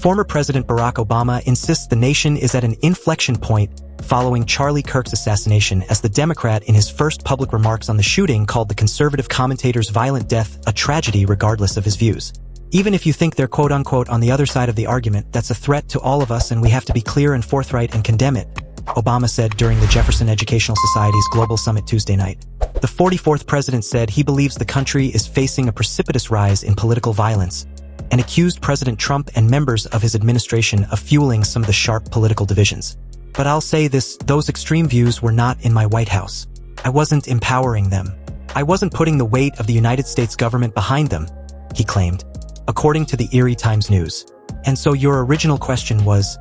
Former President Barack Obama insists the nation is at an inflection point following Charlie Kirk's assassination, as the Democrat in his first public remarks on the shooting called the conservative commentator's violent death a tragedy regardless of his views. Even if you think they're quote-unquote on the other side of the argument, that's a threat to all of us and we have to be clear and forthright and condemn it, Obama said during the Jefferson Educational Society's Global Summit Tuesday night. The 44th president said he believes the country is facing a precipitous rise in political violence and accused President Trump and members of his administration of fueling some of the sharp political divisions. But I'll say this, those extreme views were not in my White House. I wasn't empowering them. I wasn't putting the weight of the United States government behind them, he claimed, according to the Erie Times-News. And so your original question was,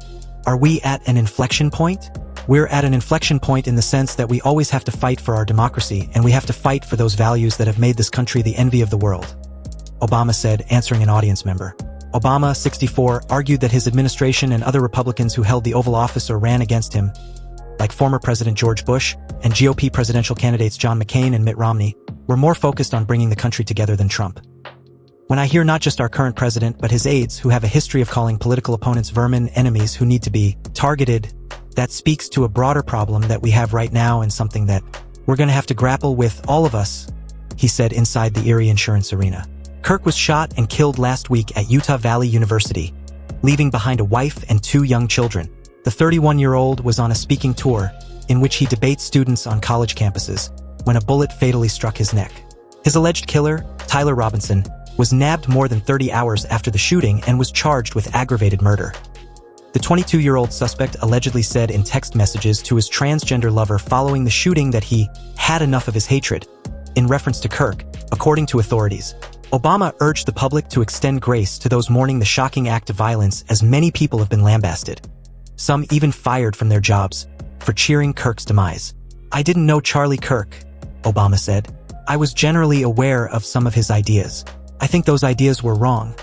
are we at an inflection point? We're at an inflection point in the sense that we always have to fight for our democracy and we have to fight for those values that have made this country the envy of the world, Obama said, answering an audience member. Obama, 64, argued that his administration and other Republicans who held the Oval Office or ran against him, like former President George Bush and GOP presidential candidates John McCain and Mitt Romney, were more focused on bringing the country together than Trump. When I hear not just our current president, but his aides who have a history of calling political opponents vermin, enemies who need to be targeted, that speaks to a broader problem that we have right now and something that we're going to have to grapple with, all of us, he said inside the Erie Insurance Arena. Kirk was shot and killed last week at Utah Valley University, leaving behind a wife and 2 young children. The 31-year-old was on a speaking tour in which he debates students on college campuses when a bullet fatally struck his neck. His alleged killer, Tyler Robinson, was nabbed more than 30 hours after the shooting and was charged with aggravated murder. The 22-year-old suspect allegedly said in text messages to his transgender lover following the shooting that he had enough of his hatred, in reference to Kirk, according to authorities. Obama urged the public to extend grace to those mourning the shocking act of violence, as many people have been lambasted, some even fired from their jobs, for cheering Kirk's demise. I didn't know Charlie Kirk, Obama said. I was generally aware of some of his ideas. I think those ideas were wrong,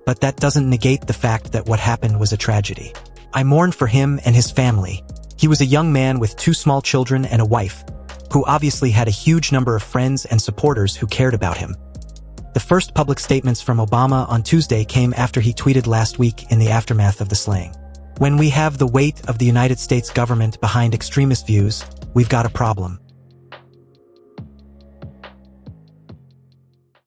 but that doesn't negate the fact that what happened was a tragedy. I mourn for him and his family. He was a young man with 2 small children and a wife, who obviously had a huge number of friends and supporters who cared about him. The first public statements from Obama on Tuesday came after he tweeted last week in the aftermath of the slaying. When we have the weight of the United States government behind extremist views, we've got a problem.